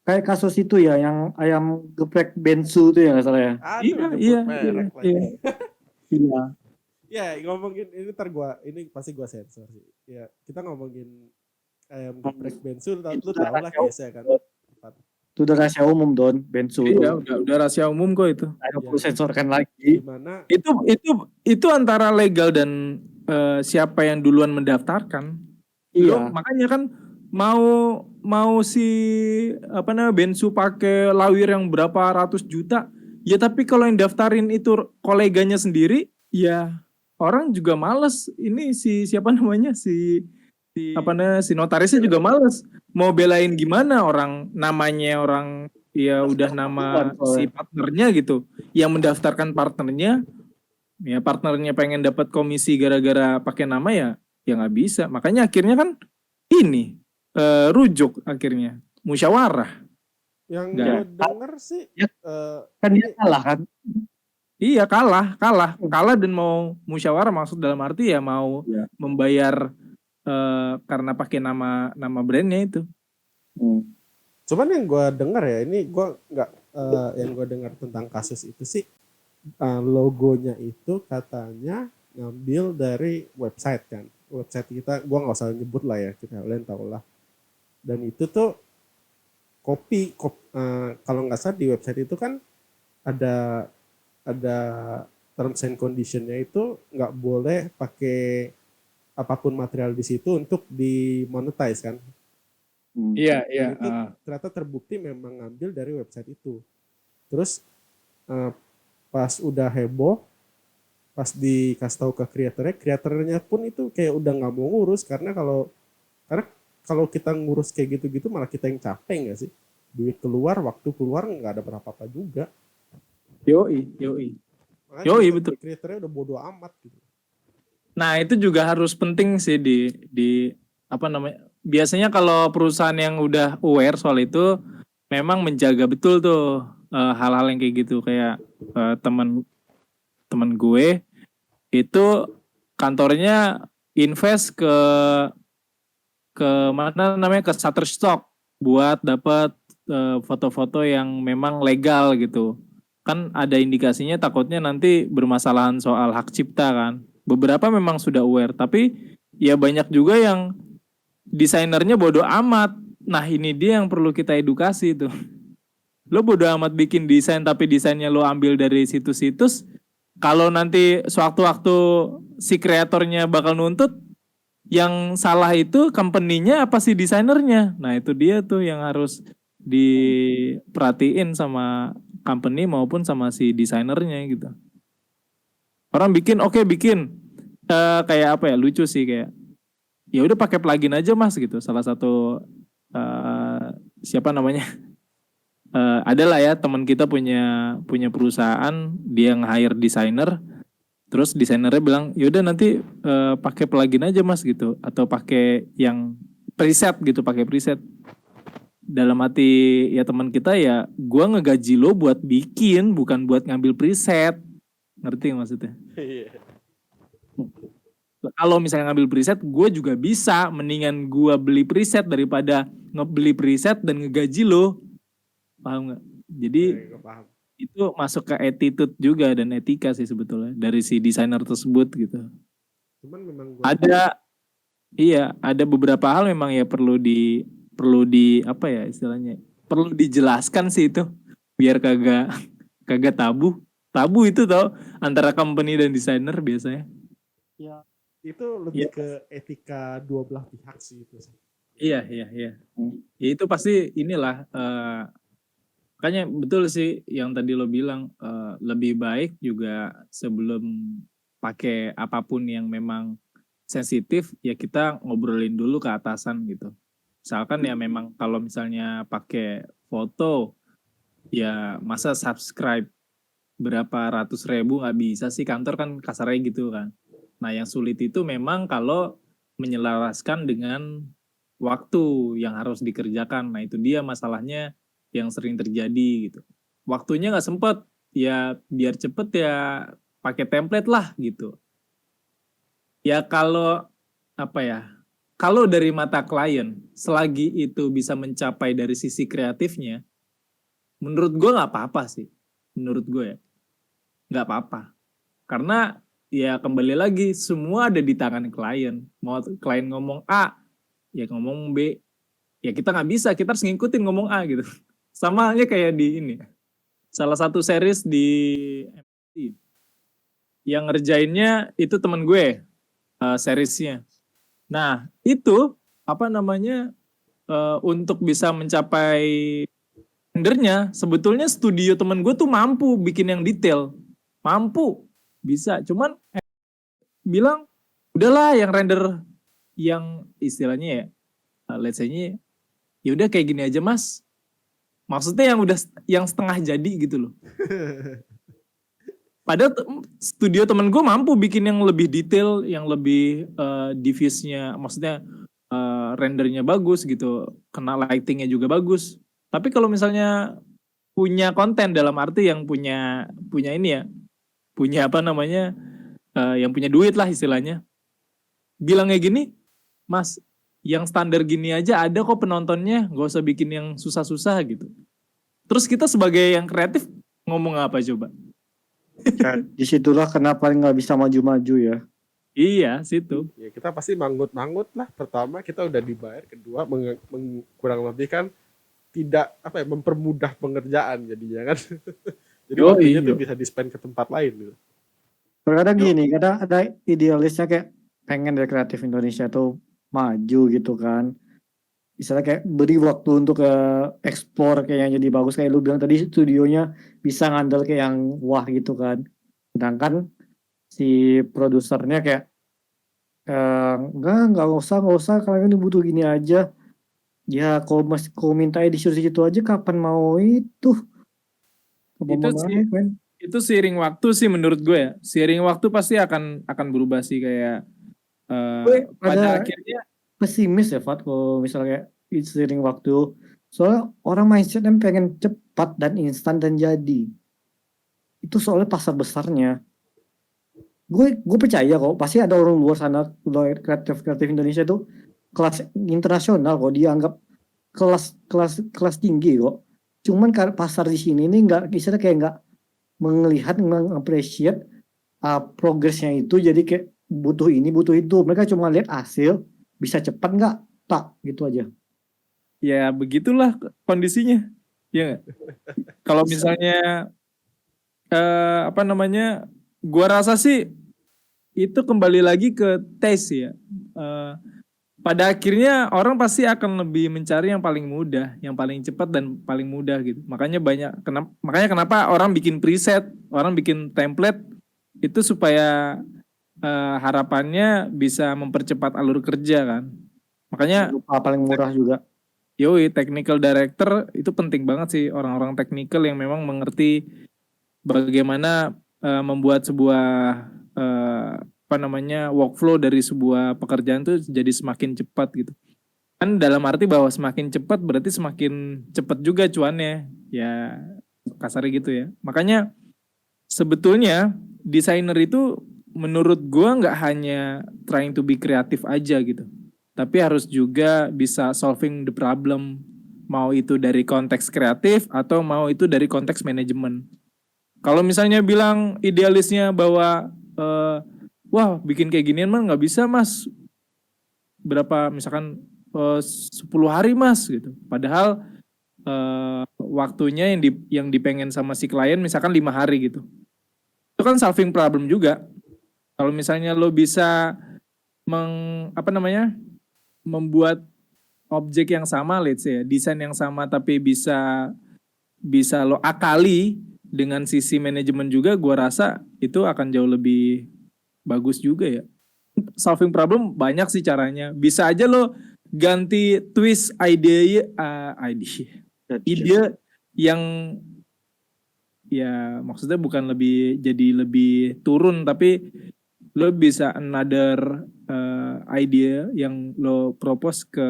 Kayak kasus itu ya, yang ayam geprek bensu tuh ya nggak salah ya. Iya. Iya. Ya, ngomongin ini ini pasti gua sensor sih. Ya, kita ngomongin ayam geprek bensu, lu tau lah biasa kan. Itu udah rahasia umum, Don, bensu. Iya, udah rahasia umum kok itu. Ada perlu sensorkan lagi. Gimana? Itu antara legal dan siapa yang duluan mendaftarkan. Iya. Makanya kan mau si bensu pakai lawir yang berapa ratus juta, ya tapi kalau yang daftarin itu koleganya sendiri, ya orang juga males. Ini si notarisnya juga males. Mau belain gimana, orang namanya orang ya udah nama si partnernya gitu. Yang mendaftarkan partnernya, ya partnernya pengen dapat komisi gara-gara pakai nama ya nggak bisa. Makanya akhirnya kan ini rujuk, akhirnya musyawarah. Yang gue denger sih Kan dia salah kan. Iya, kalah dan mau musyawarah, maksud dalam arti ya mau membayar karena pakai nama brandnya itu. Cuman yang gue dengar ya, ini gue nggak yang gue dengar tentang kasus itu sih, logonya itu katanya ngambil dari website kan, website kita, gue nggak usah nyebut lah ya, kalian tahu lah. Dan itu tuh copy kalau nggak salah di website itu kan ada terms and conditionnya itu nggak boleh pakai apapun material di situ untuk dimonetize kan. Iya. Itu ternyata terbukti memang ngambil dari website itu. Terus pas udah heboh, pas dikasih tahu ke kreatornya pun itu kayak udah nggak mau ngurus, karena kalau kita ngurus kayak gitu-gitu malah kita yang capek nggak sih? Duit keluar, waktu keluar, nggak ada berapa-apa juga. Yoi. Makanya Yoi, betul. creator-nya udah bodo amat gitu. Nah, itu juga harus penting sih di apa namanya? Biasanya kalau perusahaan yang udah aware soal itu memang menjaga betul tuh hal-hal yang kayak gitu kayak teman gue itu kantornya invest ke mana namanya ke Shutterstock buat dapat foto-foto yang memang legal gitu. Kan ada indikasinya takutnya nanti bermasalahan soal hak cipta kan. Beberapa memang sudah aware, tapi ya banyak juga yang desainernya bodoh amat. Nah, ini dia yang perlu kita edukasi tuh. Lo bodoh amat bikin desain tapi desainnya lo ambil dari situs-situs. Kalau nanti sewaktu-waktu si kreatornya bakal nuntut, yang salah itu company-nya apa sih desainernya? Nah, itu dia tuh yang harus diperhatiin sama company maupun sama si desainernya gitu. Orang bikin oke bikin kayak apa ya, lucu sih kayak ya udah pakai plugin aja Mas gitu. Salah satu siapa namanya? Adalah ya teman kita punya perusahaan, dia nge-hire desainer. Terus desainernya bilang, yaudah nanti pakai plugin aja Mas gitu, atau pakai yang preset gitu, pakai preset. Dalam hati ya teman kita ya, gua ngegaji lo buat bikin, bukan buat ngambil preset. Ngerti maksudnya? Iya. Kalau misalnya ngambil preset, gue juga bisa. Mendingan gue beli preset daripada ngebeli preset dan ngegaji lo. Paham nggak? Jadi Gue paham. itu masuk ke attitude juga dan etika sih sebetulnya dari si desainer tersebut gitu. Cuman memang gue Ada beberapa hal memang ya perlu di apa ya istilahnya? Perlu dijelaskan sih itu biar kagak tabu. Tabu itu tau antara company dan desainer biasanya. itu lebih Iya. ke etika dua belah pihak sih itu. Iya. Ya, itu pasti inilah makanya betul sih yang tadi lo bilang lebih baik juga sebelum pakai apapun yang memang sensitif ya kita ngobrolin dulu ke atasan gitu. Misalkan ya memang kalau misalnya pakai foto ya masa subscribe berapa ratus ribu nggak bisa sih, kantor kan kasarnya gitu kan. Nah yang sulit itu memang kalau menyelaraskan dengan waktu yang harus dikerjakan. Nah itu dia masalahnya yang sering terjadi gitu. Waktunya nggak sempet, ya biar cepet ya pakai template lah gitu. Ya kalau apa ya? Kalau dari mata klien, selagi itu bisa mencapai dari sisi kreatifnya, menurut gue nggak apa-apa sih. Menurut gue ya, nggak apa-apa. Karena ya kembali lagi semua ada di tangan klien. Mau klien ngomong A, ya ngomong B. Ya kita nggak bisa, kita harus ngikutin ngomong A gitu. Sama aja kayak di ini. Salah satu series di MNC. Yang ngerjainnya itu temen gue, seriesnya. Nah itu apa namanya untuk bisa mencapai rendernya, sebetulnya studio temen gue tuh mampu bikin yang detail. Mampu, bisa. Cuman bilang, udahlah yang render yang istilahnya ya, let's say-nya, ya udah kayak gini aja Mas. Maksudnya yang setengah jadi gitu loh. Padahal studio temen gue mampu bikin yang lebih detail, yang lebih diffuse-nya, maksudnya rendernya bagus gitu, kena lightingnya juga bagus. Tapi kalau misalnya punya konten dalam arti yang punya ini ya, punya apa namanya, yang punya duit lah istilahnya, bilangnya gini, Mas, yang standar gini aja ada kok penontonnya, gak usah bikin yang susah-susah gitu. Terus kita sebagai yang kreatif ngomong apa coba? Ya, disitulah kenapa nggak bisa maju-maju ya. Iya, situ. Ya kita pasti manggut-manggut lah. Pertama kita udah dibayar, kedua kurang lebih kan tidak apa ya, mempermudah pengerjaan jadinya kan. Jadi waktunya tuh bisa di-spend ke tempat lain gitu. Kadang gini, kadang ada idealisnya kayak pengen dari kreatif Indonesia tuh maju gitu kan. Misalnya kayak beri waktu untuk explore kayak yang jadi bagus, kayak lu bilang tadi studionya bisa ngandel kayak yang wah gitu kan. Sedangkan si produsernya kayak nggak usah kalian ini butuh gini aja. Ya kalau minta disuruh situ aja kapan mau itu? Itu sih Kan? Itu seiring waktu sih menurut gue ya. Seiring waktu pasti akan berubah sih kayak Gue pada ada akhirnya pesimis ya Fat kalau misalnya seiring waktu. Soalnya orang mindsetnya pengen cepat dan instan dan jadi. Itu soalnya pasar besarnya. Gue percaya kok pasti ada orang luar sana kreatif Indonesia itu kelas internasional kok dianggap kelas tinggi kok. Cuman pasar di sini ini nggak bisa kayak nggak mengapresiasi progresnya itu, jadi kayak butuh ini butuh itu, mereka cuma lihat hasil bisa cepat nggak tak gitu aja. ya begitulah kondisinya. Ya nggak? Kalau misalnya apa namanya, gua rasa sih itu kembali lagi ke taste ya. Eh, pada akhirnya orang pasti akan lebih mencari yang paling mudah, yang paling cepat dan paling mudah gitu. Makanya kenapa orang bikin preset, orang bikin template itu supaya harapannya bisa mempercepat alur kerja kan. Makanya Lupa paling murah juga. yoi technical director itu penting banget sih, orang-orang technical yang memang mengerti bagaimana membuat sebuah apa namanya workflow dari sebuah pekerjaan itu jadi semakin cepat gitu. Kan dalam arti bahwa semakin cepat berarti semakin cepat juga cuannya. Ya kasarnya gitu ya. Makanya sebetulnya desainer itu menurut gua nggak hanya trying to be kreatif aja gitu. Tapi harus juga bisa solving the problem. Mau itu dari konteks kreatif atau mau itu dari konteks manajemen. Kalau misalnya bilang idealisnya bahwa wah bikin kayak ginian mah nggak bisa mas, berapa misalkan 10 hari mas gitu. Padahal waktunya yang dipengen sama si klien misalkan 5 hari gitu. Itu kan solving problem juga. Kalau misalnya lo bisa apa namanya membuat objek yang sama, let's say, desain yang sama tapi bisa lo akali dengan sisi manajemen juga, gua rasa itu akan jauh lebih bagus juga ya. Solving problem banyak sih caranya. Bisa aja lo ganti twist ide yang ya maksudnya bukan lebih turun, tapi lo bisa another idea yang lo propose ke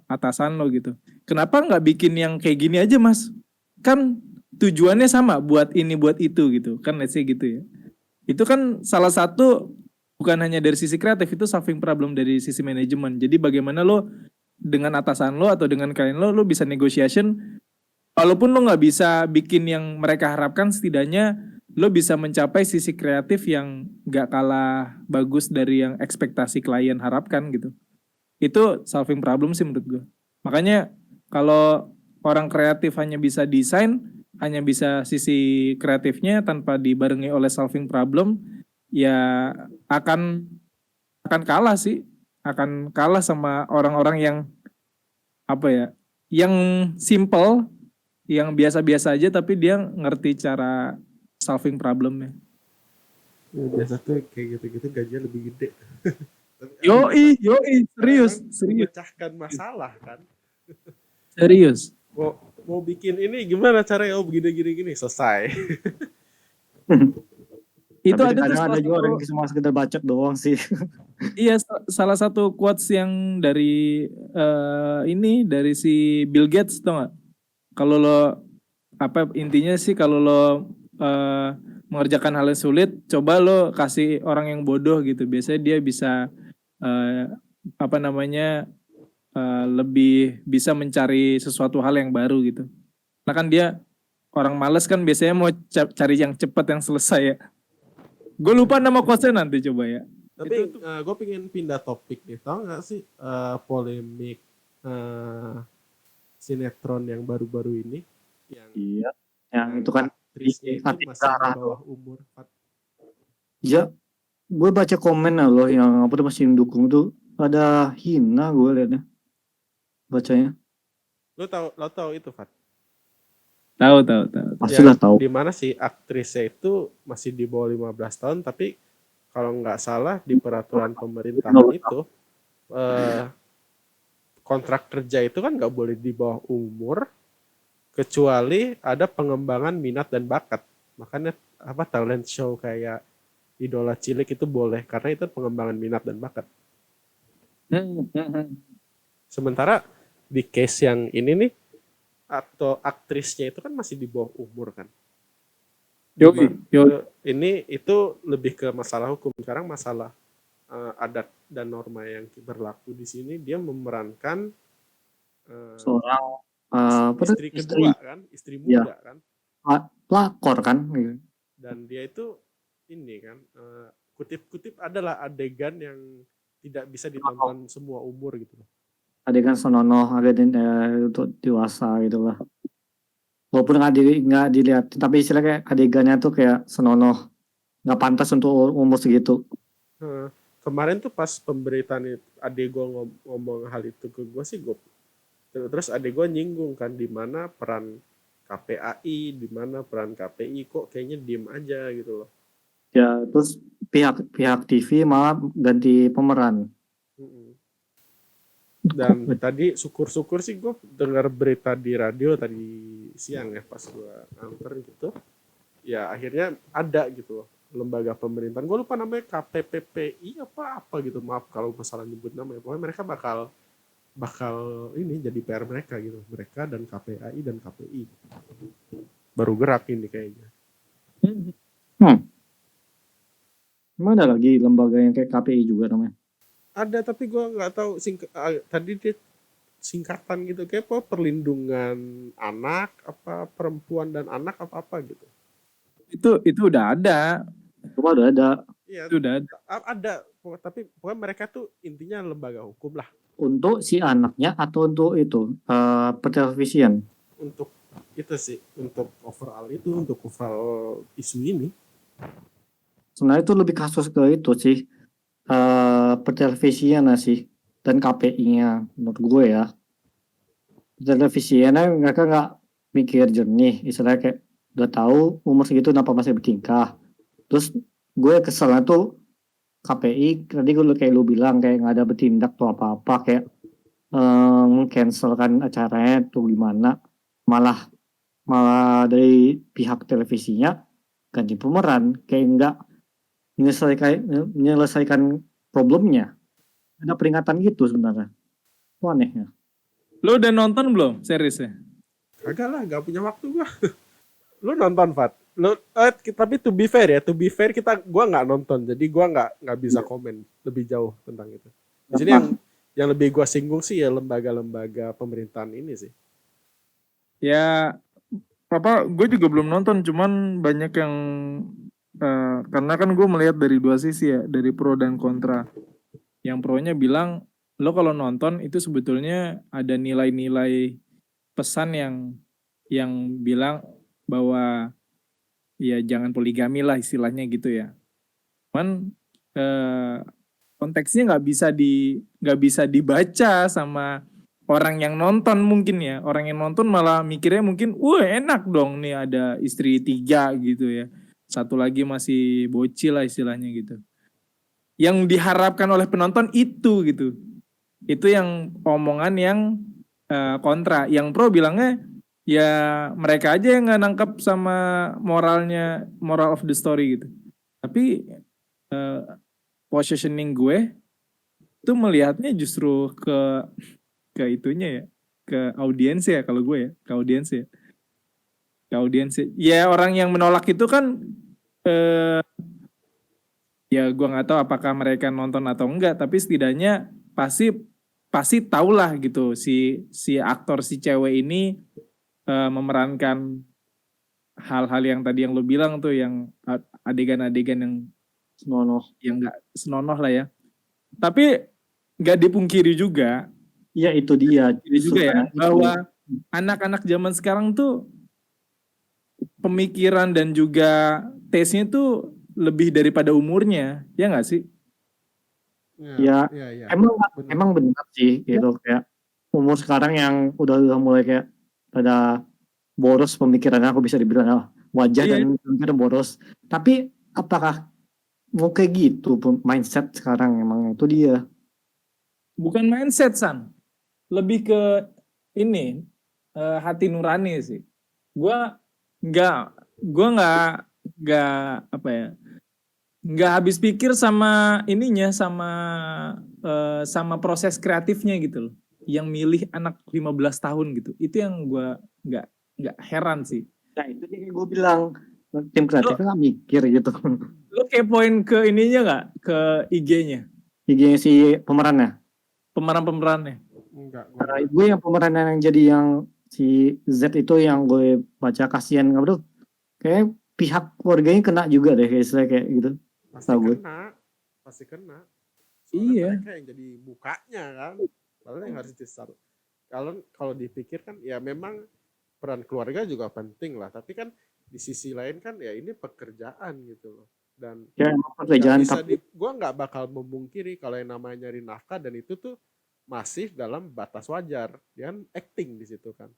atasan lo gitu. Kenapa nggak bikin yang kayak gini aja mas? Kan tujuannya sama, buat ini buat itu gitu kan, let's say gitu ya. Itu kan salah satu, bukan hanya dari sisi kreatif, itu solving problem dari sisi manajemen. Jadi bagaimana lo dengan atasan lo atau dengan klien lo bisa negotiation. Walaupun lo nggak bisa bikin yang mereka harapkan, setidaknya lo bisa mencapai sisi kreatif yang nggak kalah bagus dari yang ekspektasi klien harapkan gitu. Itu solving problem sih menurut gue. Makanya kalau orang kreatif hanya bisa desain, hanya bisa sisi kreatifnya tanpa dibarengi oleh solving problem, ya akan kalah sih. Akan kalah sama orang-orang yang apa ya, yang simple, yang biasa-biasa aja tapi dia ngerti cara solving problemnya. Ya, biasa tuh kayak gitu-gitu gajinya lebih gede. Tapi Yoi, serius, emang serius, memecahkan masalah kan. serius. Mau bikin ini gimana caranya? Oh begini selesai. Itu Tapi ada tuh kadang salah ada juga orang satu, yang cuma sekedar bacot doang sih. iya salah satu quotes yang dari ini dari si Bill Gates, tau gak? Kalau lo apa intinya sih, kalau lo mengerjakan hal yang sulit, coba lo kasih orang yang bodoh gitu. Biasanya dia bisa apa namanya lebih bisa mencari sesuatu hal yang baru gitu. Nah kan dia orang males kan biasanya mau cari yang cepat yang selesai ya. Gue lupa nama quotesnya, nanti coba ya. Tapi gue pengen pindah topik nih. Tahu nggak sih polemik sinetron yang baru-baru ini? Yang Iya, yang itu kan aktrisnya itu Ati masih di Sarah. bawah umur. Ya, gue baca komen lah loh yang apa tuh masih mendukung tuh, ada hina gue liatnya bacanya. Lo tahu itu, Fat? Tahu. Pastilah tahu. Di mana sih aktrisnya itu masih di bawah 15 tahun, tapi kalau nggak salah di peraturan pemerintahan itu kontrak kerja itu kan nggak boleh di bawah umur kecuali ada pengembangan minat dan bakat. Makanya talent show kayak Idola Cilik itu boleh karena itu pengembangan minat dan bakat. Sementara di case yang ini nih, atau aktrisnya itu kan masih di bawah umur kan. Ini itu lebih ke masalah hukum. Sekarang masalah adat dan norma yang berlaku di sini, dia memerankan Seorang istri kedua kan, istri muda kan, pelakor kan gitu. dan dia itu ini kan kutip-kutip adalah adegan yang tidak bisa ditonton semua umur gitu loh. Adegan senonoh, adegan untuk dewasa gitu lah. Walaupun nggak dilihat, tapi istilahnya kayak adegannya tuh kayak senonoh, nggak pantas untuk umur segitu. Kemarin tuh pas pemberitaan itu, adek gue ngomong hal itu ke gue sih, terus adek gue nyinggung kan di mana peran KPAI, di mana peran KPI, kok kayaknya diem aja gitu loh. Ya, terus pihak TV malah ganti pemeran. Dan tadi syukur-syukur sih gue dengar berita di radio tadi siang ya, pas gue nganter gitu. Ya akhirnya ada gitu loh, lembaga pemerintahan. Gue lupa namanya, KPPPI apa gitu. Maaf kalau gue salah nyebut namanya. Pokoknya mereka bakal ini jadi PR mereka gitu. Mereka dan KPAI dan KPI. Baru gerak ini kayaknya. Emang ada lagi lembaga yang kayak KPI juga namanya? Ada, tapi gue nggak tahu tadi dia singkatan gitu, kayak apa, perlindungan anak, apa perempuan dan anak, apa gitu. Itu udah ada. Cuma udah ada. Iya, Itu udah ada. Tapi pokoknya mereka tuh intinya lembaga hukum lah. Untuk si anaknya atau untuk itu pertelevisian? Untuk itu sih, untuk overall isu ini. Sebenarnya itu lebih kasus ke itu sih, pertelevisian sih, dan KPI-nya menurut gue ya. Pertelevisiannya mereka nggak mikir jernih, istilahnya kayak udah tahu umur segitu kenapa masih bertingkah. Terus gue keselnya tuh KPI tadi gue kayak lu bilang kayak nggak ada bertindak tuh apa-apa, kayak cancelkan acaranya tuh gimana, malah dari pihak televisinya ganti pemeran, kayak nggak menyelesaikan problemnya. Ada peringatan gitu sebenarnya. Itu aneh ya. Lo udah nonton belum seriesnya? Kagak lah, gak punya waktu gua. Lu nonton, Fat? Tapi to be fair gua nggak nonton, jadi gua nggak bisa komen lebih jauh tentang itu. Di sini yang lebih gua singgung sih ya lembaga-lembaga pemerintahan ini sih. Ya, gue juga belum nonton, cuman banyak yang karena kan gue melihat dari dua sisi ya, dari pro dan kontra. Yang pro-nya bilang, lo kalau nonton itu sebetulnya ada nilai-nilai pesan yang bilang bahwa ya jangan poligami lah istilahnya gitu ya. Cuman konteksnya nggak bisa dibaca sama orang yang nonton mungkin ya. Orang yang nonton malah mikirnya mungkin, wah enak dong nih ada istri 3 gitu ya. Satu lagi masih bocil lah istilahnya gitu. Yang diharapkan oleh penonton itu gitu. Itu yang omongan yang kontra. Yang pro bilangnya ya mereka aja yang nggak nangkep sama moral of the story gitu. Tapi positioning gue tuh melihatnya justru ke itunya ya, ke audiens ya kalau gue ya, ke audiens ya. Ya orang yang menolak itu kan ya gue nggak tahu apakah mereka nonton atau enggak, tapi setidaknya pasti tahulah gitu si aktor si cewek ini memerankan hal-hal yang tadi yang lo bilang tuh, yang adegan-adegan yang Senonoh. yang nggak senonoh lah ya. Tapi nggak dipungkiri juga. Iya itu dia. Juga ya bahwa anak-anak zaman sekarang tuh pemikiran dan juga taste-nya tuh lebih daripada umurnya, ya nggak sih? Ya. Emang benar sih gitu, kayak umur sekarang yang udah mulai kayak pada boros pemikirannya, aku bisa dibilang wajah dan pemikiran boros. Tapi apakah mau kayak gitu mindset sekarang? Emang itu dia. Bukan mindset, San. Lebih ke ini hati nurani sih. Gue nggak apa ya, nggak habis pikir sama ininya, sama proses kreatifnya gitu loh. Yang milih anak 15 tahun gitu. Itu yang gue nggak heran sih. Nah itu dia gue bilang tim kreatifnya nggak mikir gitu. Lo kepoin ke ininya nggak? Ke IG-nya, IG si pemerannya. pemeran-pemerannya. Enggak, Gue yang pemeran yang jadi yang si Z itu yang gue baca kasihan nggak bro, kayak pihak keluarganya kena juga deh kayak gitu. pasti Tahu gue. kena. Soalnya Iya. mereka yang jadi bukanya kan. Padahal yang harus disar. Kalau dipikir kan ya memang peran keluarga juga penting lah. Tapi kan di sisi lain kan ya ini pekerjaan gitu loh. Dan Ya emang nggak pekerjaan bisa tapi gue nggak bakal memungkiri kalau yang namanya nyari nafkah dan itu tuh masih dalam batas wajar. Dia kan acting di situ kan.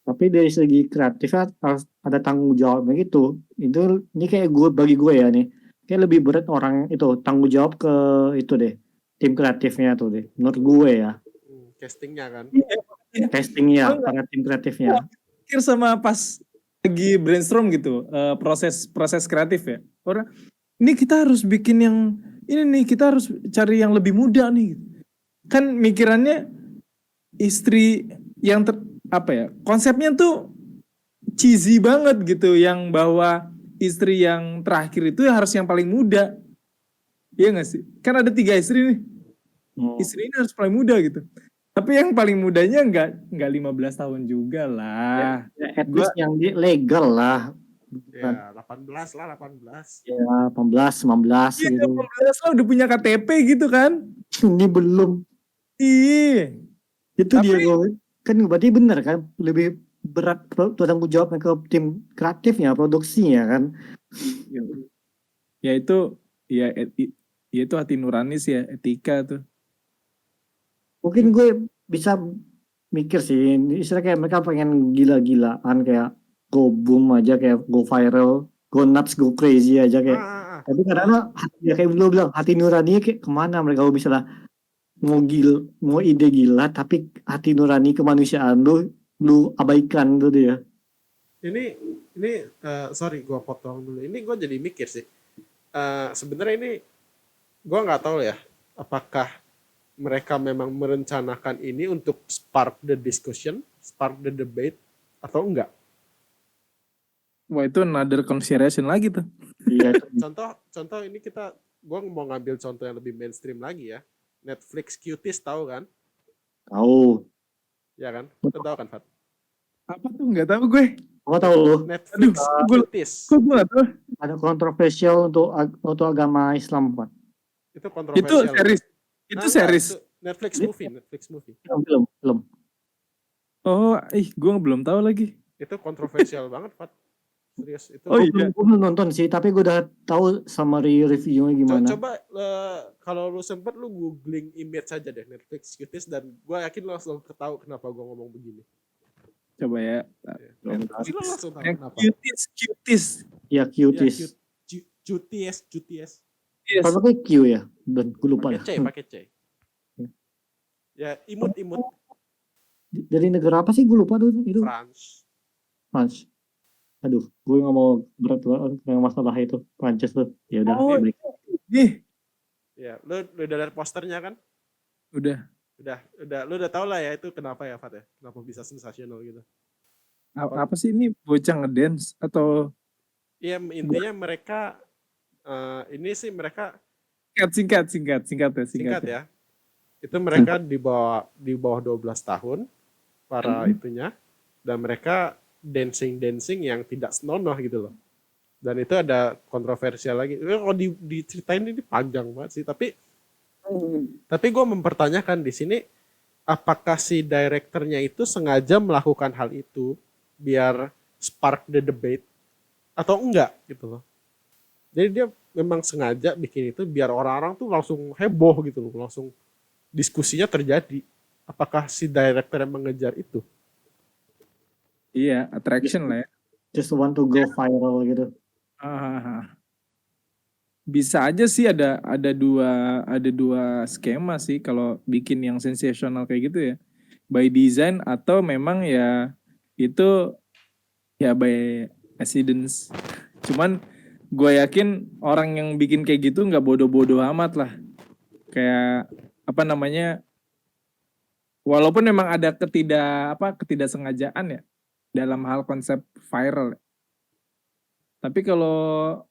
tapi dari segi kreatifnya harus ada tanggung jawabnya gitu. Itu ini kayak gue bagi gue ya nih, kayak lebih berat orang itu tanggung jawab ke itu deh, tim kreatifnya tuh deh menurut gue ya. Castingnya kan. Testingnya para tim kreatifnya. Pikir sama pas lagi brainstorm gitu, proses kreatif ya. Orang ini kita harus bikin yang ini nih, kita harus cari yang lebih muda nih. Kan mikirannya istri yang apa ya? Konsepnya tuh cheesy banget gitu, yang bahwa istri yang terakhir itu harus yang paling muda. Iya nggak sih? Kan ada 3 istri nih. Istri ini harus paling muda gitu. Tapi yang paling mudanya nggak 15 tahun juga lah. Ya, at least yang legal lah. Ya 18 lah 18. Ya 18, 19 Iya, gitu. 18 lah udah punya KTP gitu kan. Ini belum. Iya. Itu Tapi- dia gue. Kan berarti benar kan lebih berat tanggung jawabnya ke tim kreatifnya, produksinya kan. Ya itu ya itu hati nurani sih ya, etika tuh. Mungkin gue bisa mikir sih, istilahnya kayak mereka pengen gila-gilaan kayak go boom aja, kayak go viral, go nuts, go crazy aja kayak. Tapi karena ya kayak lu bilang hati nurani kayak kemana mereka bisa lah mau ide gila tapi hati nurani kemanusiaan lu abaikan tuh dia. Ini sorry gue potong dulu. Ini gue jadi mikir sih. Sebenarnya ini gue nggak tahu ya apakah mereka memang merencanakan ini untuk spark the discussion, spark the debate atau enggak. Wah, itu another consideration lagi tuh. Iya. Contoh ini gue mau ngambil contoh yang lebih mainstream lagi ya. Netflix Cuties tahu kan? Tahu. Ya kan? Lo tahu kan, Fat? Apa tuh, nggak tahu gue. Gua tahu Netflix Cuties. Kok gue nggak tahu. ada kontroversial untuk agama Islam Pak. Itu Itu kontroversial. series. Itu series. Itu Netflix movie. Belum. Oh, gue belum tahu lagi. Itu kontroversial banget, Fat. Serius itu. Oh, iya. Gue belum nonton sih, tapi gue udah tahu summary reviewnya gimana. Coba kalau lu sempet lu googling image saja deh Netflix Cuties dan gue yakin lu langsung tahu kenapa gue ngomong begini. Coba ya. Pasti lu langsung tahu kenapa. Cuties. Ya cuties. Cuties. Yes. Pakai Q ya, dan gue lupa ya. Pakai C. Ya imut Dari negara apa sih gue lupa tuh itu. France. Aduh, gue nggak mau berat dengan masalah itu Prancis tuh. Ya udah. Oh, nih. Ya, lu udah lihat posternya kan? Udah. Lu udah tau lah ya itu kenapa ya, Fat ya? Kenapa bisa sensasional gitu? Apa sih ini, bocah ngedance atau? Iya, intinya mereka ini sih mereka Singkat ya. Itu mereka di bawah 12 tahun para itunya, dan mereka dancing yang tidak senonoh gitu loh. Dan itu ada kontroversial lagi. Kalau diceritain ini panjang banget sih, tapi gue mempertanyakan di sini apakah si direkturnya itu sengaja melakukan hal itu biar spark the debate atau enggak gitu loh. Jadi dia memang sengaja bikin itu biar orang-orang tuh langsung heboh gitu loh, langsung diskusinya terjadi. Apakah si direktur yang mengejar itu? Iya, attraction lah ya. Just want to go viral gitu. Bisa aja sih ada dua skema sih kalau bikin yang sensasional kayak gitu ya. By design atau memang ya itu ya by accidents. Cuman gue yakin orang yang bikin kayak gitu nggak bodoh-bodoh amat lah. Kayak apa namanya? Walaupun memang ada ketidaksengajaan ya dalam hal konsep viral. Tapi kalau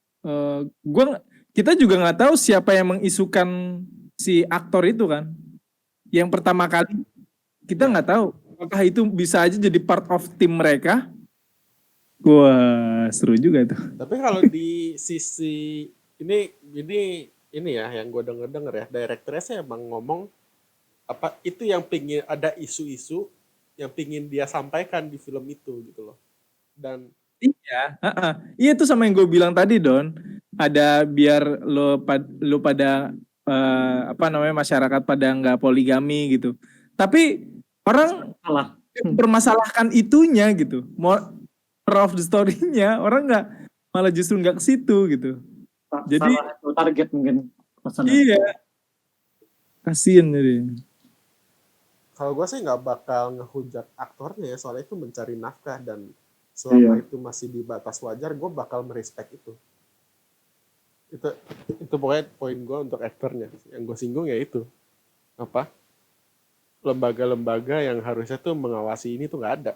kita juga nggak tahu siapa yang mengisukan si aktor itu kan. Yang pertama kali kita nggak tahu apakah itu bisa aja jadi part of tim mereka. Wah, seru juga tuh. Tapi kalau di sisi ini ya yang gue denger ya, direkturnya sih emang ngomong apa itu yang pingin ada isu-isu yang pingin dia sampaikan di film itu gitu loh. Dan Iya, iya itu sama yang gue bilang tadi Don. Ada biar lo pada masyarakat pada nggak poligami gitu. Tapi orang Salah. permasalahkan itunya gitu. More of the story-nya orang nggak malah justru nggak ke situ gitu. Jadi Salah itu target mungkin pesannya. iya, kasian jadi. kalau gue sih nggak bakal ngehujat aktornya ya, soalnya itu mencari nafkah dan selama itu masih di batas wajar, gue bakal merespek itu. Itu pokoknya poin gue untuk aktornya. Yang gue singgung ya itu apa lembaga-lembaga yang harusnya tuh mengawasi ini tuh nggak ada.